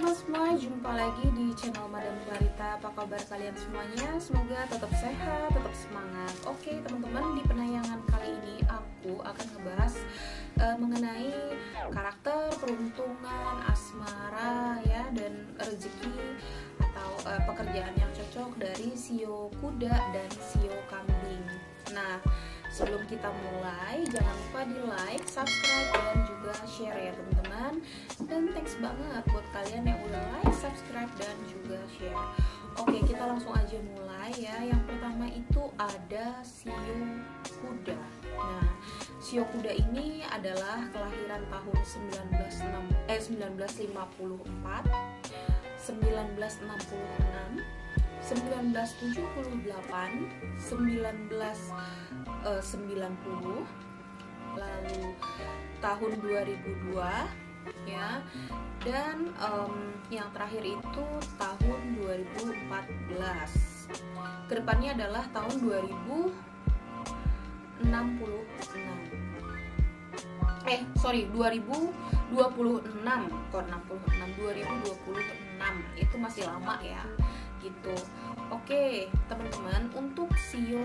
Halo semua, jumpa lagi di channel Madam Clarita. Apa kabar kalian semuanya? Semoga tetap sehat, tetap semangat. Oke teman-teman, di penayangan kali ini aku akan ngebahas mengenai karakter, peruntungan, asmara ya, dan rezeki atau pekerjaan yang cocok dari shio kuda dan shio kambing. Nah, sebelum kita mulai, jangan lupa di like, subscribe, dan juga share ya teman-teman. Dan thanks banget buat kalian yang udah like, subscribe, dan juga share. Oke, kita langsung aja mulai ya. Yang pertama itu ada shio kuda. Nah, shio kuda ini adalah kelahiran tahun 1954, 1966, 1978, 1990, lalu tahun 2002 ya, dan yang terakhir itu tahun 2014. Kedepannya adalah tahun 2066. 2026, kok 66, 2026 itu masih lama ya gitu. Oke teman-teman, untuk shio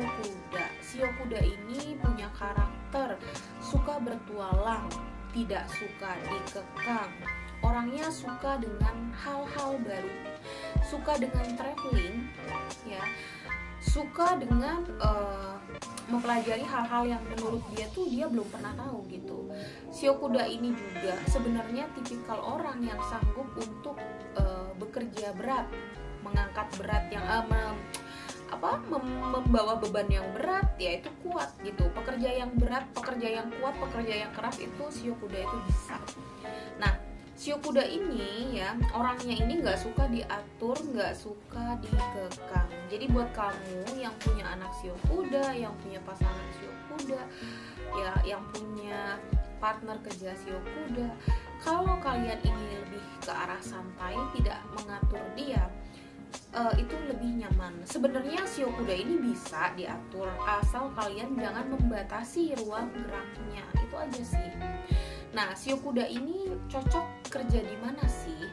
kuda ini punya karakter suka bertualang, tidak suka dikekang, orangnya suka dengan hal-hal baru, suka dengan traveling ya, suka dengan mempelajari hal-hal yang menurut dia tuh dia belum pernah tahu gitu. Shio kuda ini juga sebenarnya tipikal orang yang sanggup untuk bekerja berat, mengangkat berat yang membawa beban yang berat, ya itu kuat gitu. Pekerja yang berat, pekerja yang kuat, pekerja yang keras itu shio kuda itu bisa. Nah, shio kuda ini ya, orangnya ini nggak suka diatur, nggak suka dikekang. Jadi buat kamu yang punya anak shio kuda, yang punya pasangan shio kuda, ya yang punya partner kerja shio kuda, kalau kalian ini lebih ke arah santai, tidak mengatur dia, itu lebih nyaman. Sebenarnya shio kuda ini bisa diatur, asal kalian jangan membatasi ruang geraknya, itu aja sih. Nah, shio kuda ini cocok kerja di mana sih?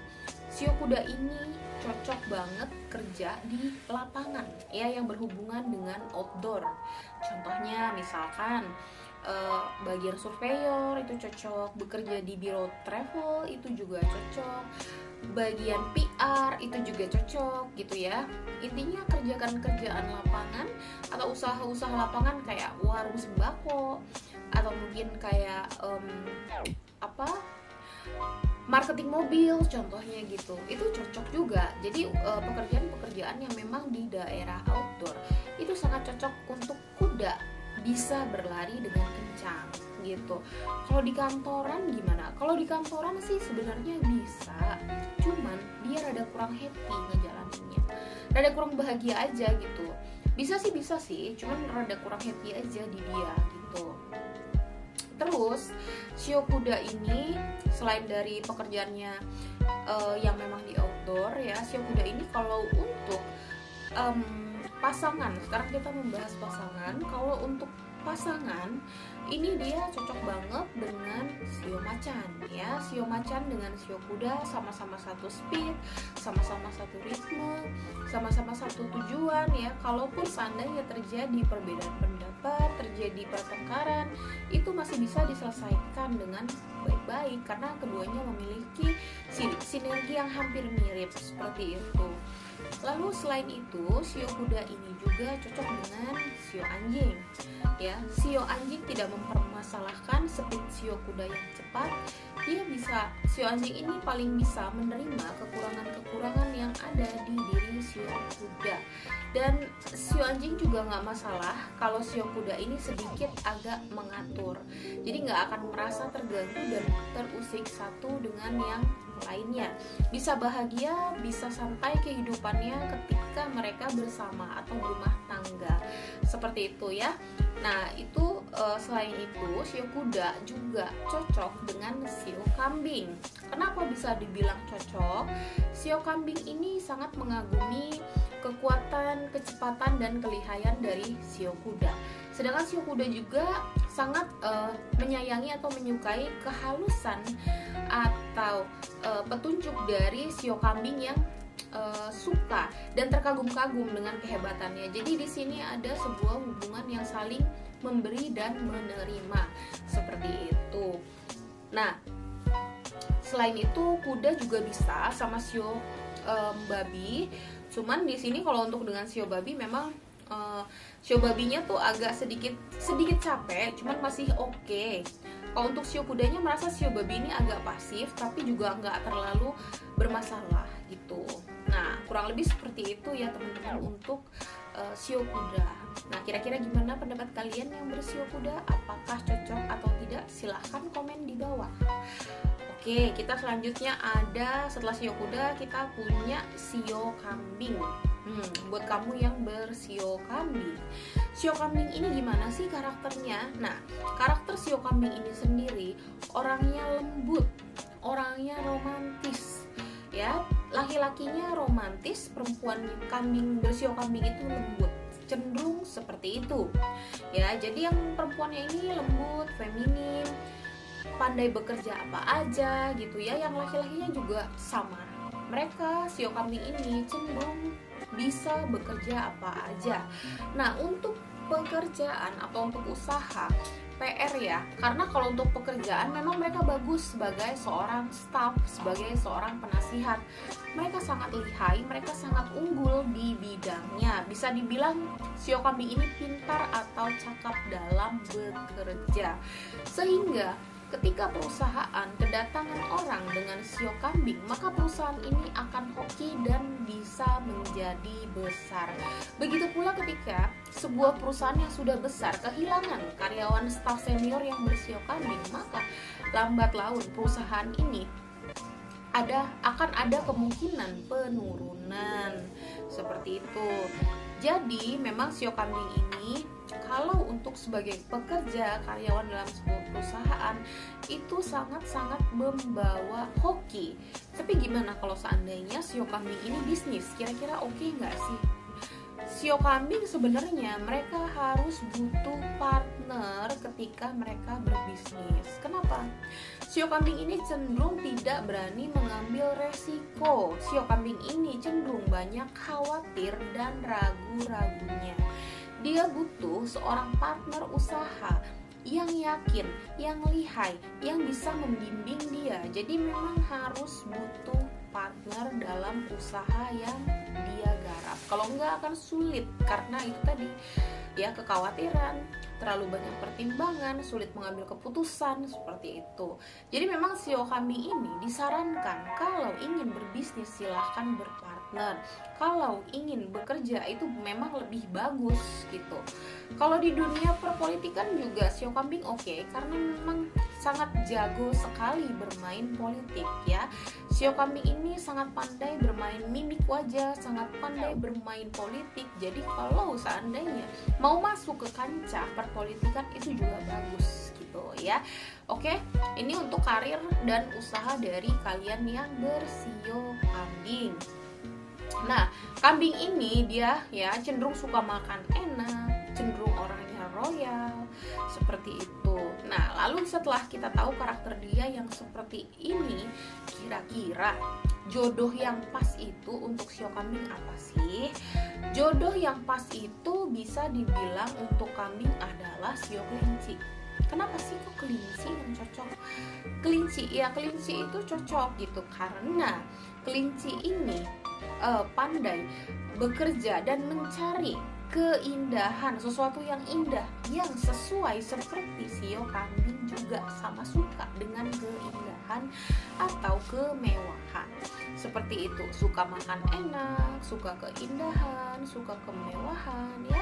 Shio kuda ini cocok banget kerja di lapangan ya, yang berhubungan dengan outdoor. Contohnya misalkan bagian surveyor itu cocok, bekerja di biro travel itu juga cocok, bagian PR itu juga cocok gitu ya. Intinya kerjakan kerjaan lapangan atau usaha-usaha lapangan kayak warung sembako, atau mungkin kayak marketing mobil contohnya gitu, itu cocok juga. Jadi pekerjaan-pekerjaan yang memang di daerah outdoor itu sangat cocok untuk kuda, bisa berlari dengan kencang gitu. Kalau di kantoran gimana? Kalau di kantoran sih sebenarnya bisa, cuman dia rada kurang happy ngejalaninnya, rada kurang bahagia aja gitu. Bisa sih, cuman rada kurang happy aja di dia gitu. Terus shio kuda ini selain dari pekerjaannya yang memang di outdoor ya, shio kuda ini kalau untuk pasangan, sekarang kita membahas pasangan. Kalau untuk pasangan ini dia cocok banget dengan shio macan ya. Shio macan dengan shio kuda sama-sama satu speed, sama-sama satu ritme, sama-sama satu tujuan ya. Kalaupun seandainya terjadi perbedaan pendapat, terjadi pertengkaran, itu masih bisa diselesaikan dengan baik-baik karena keduanya memiliki sinergi yang hampir mirip seperti itu. Lalu selain itu, shio kuda ini juga cocok dengan shio anjing ya. Shio anjing tidak mempermasalahkan speed shio kuda yang cepat. Shio anjing ini paling bisa menerima kekurangan-kekurangan yang ada di diri shio kuda. Dan shio anjing juga nggak masalah kalau shio kuda ini sedikit agak mengatur. Jadi nggak akan merasa terganggu dan terusik satu dengan yang lainnya. Bisa bahagia, bisa santai kehidupannya ketika mereka bersama atau berumah tangga. Seperti itu ya. Nah, itu selain itu shio kuda juga cocok dengan shio kambing. Kenapa bisa dibilang cocok? Shio kambing ini sangat mengagumi kekuatan, kecepatan, dan kelihayan dari shio kuda. Sedangkan sio kuda juga sangat menyayangi atau menyukai kehalusan atau petunjuk dari sio kambing yang suka dan terkagum-kagum dengan kehebatannya. Jadi di sini ada sebuah hubungan yang saling memberi dan menerima seperti itu. Nah, selain itu kuda juga bisa sama sio babi. Cuman di sini kalau untuk dengan sio babi memang sio babinya tuh agak sedikit capek, cuman masih oke. Kalau untuk sio kudanya merasa sio babi ini agak pasif, tapi juga nggak terlalu bermasalah gitu. Nah, kurang lebih seperti itu ya teman-teman untuk sio kuda. Nah, kira-kira gimana pendapat kalian yang bersio kuda? Apakah cocok atau tidak? Silahkan komen di bawah. Oke, kita selanjutnya ada setelah sio kuda kita punya sio kambing. Buat kamu yang bersio kambing, sio kambing ini gimana sih karakternya? Nah, karakter sio kambing ini sendiri orangnya lembut, orangnya romantis. Ya, laki-lakinya romantis, perempuan kambing bersio kambing itu lembut, cenderung seperti itu. Ya, jadi yang perempuannya ini lembut, feminin, pandai bekerja apa aja gitu ya. Yang laki-lakinya juga sama. Mereka sio kambing ini cenderung bisa bekerja apa aja. Nah, untuk pekerjaan atau untuk usaha PR ya, karena kalau untuk pekerjaan memang mereka bagus sebagai seorang staff, sebagai seorang penasihat. Mereka sangat lihai, mereka sangat unggul di bidangnya. Bisa dibilang sio kambing ini pintar atau cakap dalam bekerja. Sehingga ketika perusahaan kedatangan orang dengan sio kambing, maka perusahaan ini akan hoki dan bisa menjadi besar. Begitu pula ketika sebuah perusahaan yang sudah besar kehilangan karyawan staf senior yang bersio kambing, maka lambat laun perusahaan ini akan ada kemungkinan penurunan seperti itu. Jadi memang sio kambing ini kalau untuk sebagai pekerja karyawan dalam sebuah perusahaan itu sangat-sangat membawa hoki. Tapi gimana kalau seandainya sio kambing ini bisnis? Kira-kira oke nggak sih? Sio kambing sebenarnya mereka harus butuh partner ketika mereka berbisnis. Kenapa? Sio kambing ini cenderung tidak berani mengambil resiko. Sio kambing ini cenderung banyak khawatir dan ragu-ragunya. Dia butuh seorang partner usaha yang yakin, yang lihai, yang bisa membimbing dia. Jadi memang harus butuh partner dalam usaha yang dia garap. Kalau enggak akan sulit karena itu tadi ya, kekhawatiran, terlalu banyak pertimbangan, sulit mengambil keputusan seperti itu. Jadi memang sio kambing ini disarankan kalau ingin berbisnis silahkan berpartner. Kalau ingin bekerja itu memang lebih bagus gitu. Kalau di dunia perpolitikan juga sio kambing oke, karena memang sangat jago sekali bermain politik ya. Sio kambing ini sangat pandai bermain mimik wajah, sangat pandai bermain politik. Jadi kalau seandainya mau masuk ke kancah perpolitikan itu juga bagus gitu ya. Oke, ini untuk karir dan usaha dari kalian yang bersio kambing. Nah, kambing ini dia ya cenderung suka makan enak, cenderung orangnya royal, seperti itu. Nah, lalu setelah kita tahu karakter dia yang seperti ini, kira-kira jodoh yang pas itu untuk sio kambing apa sih? Jodoh yang pas itu bisa dibilang untuk kambing adalah sio kelinci. Kenapa sih kok kelinci yang cocok? Kelinci itu cocok gitu karena kelinci ini pandai bekerja dan mencari keindahan, sesuatu yang indah yang sesuai seperti sio kambing juga sama suka dengan keindahan atau kemewahan. Seperti itu, suka makan enak, suka keindahan, suka kemewahan ya.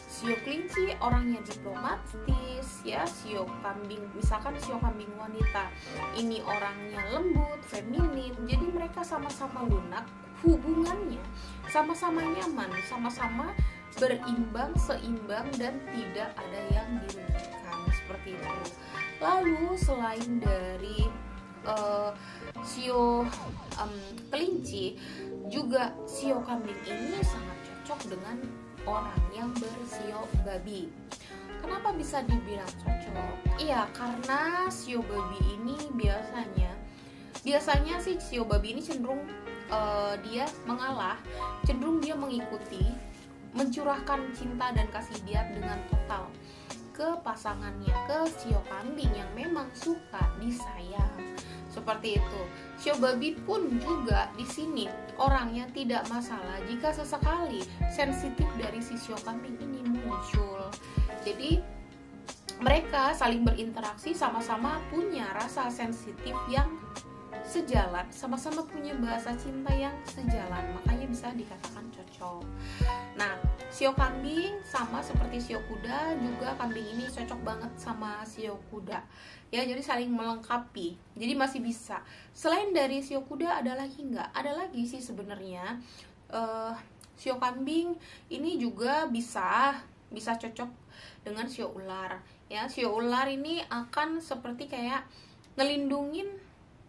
Sio kelinci orangnya diplomatis ya. Sio kambing, misalkan sio kambing wanita ini orangnya lembut, feminin. Jadi mereka sama-sama lunak, hubungannya sama-sama nyaman, sama-sama berimbang, seimbang dan tidak ada yang dirugikan seperti itu. Lalu selain dari sio kelinci, juga sio kambing ini sangat cocok dengan orang yang bersio babi. Kenapa bisa dibilang cocok? Iya, karena shio babi ini biasanya sih shio babi ini cenderung dia mengalah, cenderung dia mengikuti, mencurahkan cinta dan kasih dia dengan total ke pasangannya, ke shio kambing yang memang suka disayang. Seperti itu. Shio babi pun juga di sini orangnya tidak masalah jika sesekali sensitif dari si shio kambing ini muncul. Jadi mereka saling berinteraksi, sama-sama punya rasa sensitif yang sejalan, sama-sama punya bahasa cinta yang sejalan, makanya bisa dikatakan cocok. Nah, shio kambing sama seperti shio kuda, juga kambing ini cocok banget sama shio kuda. Ya, jadi saling melengkapi. Jadi masih bisa. Selain dari shio kuda ada lagi nggak? Ada lagi sih sebenarnya. Shio kambing ini juga bisa cocok dengan shio ular. Ya, shio ular ini akan seperti kayak ngelindungin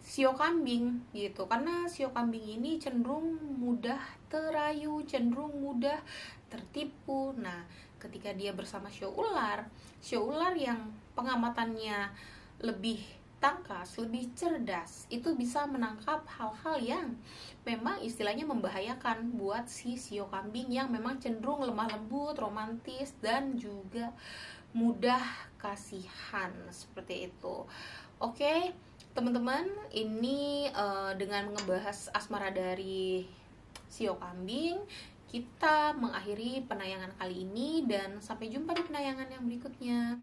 shio kambing gitu, karena shio kambing ini cenderung mudah terayu, cenderung mudah tertipu. Nah, ketika dia bersama shio ular yang pengamatannya lebih tangkas, lebih cerdas, itu bisa menangkap hal-hal yang memang istilahnya membahayakan buat si shio kambing yang memang cenderung lemah lembut, romantis, dan juga mudah kasihan, seperti itu. Oke, teman-teman, ini dengan ngebahas asmara dari shio kambing, kita mengakhiri penayangan kali ini dan sampai jumpa di penayangan yang berikutnya.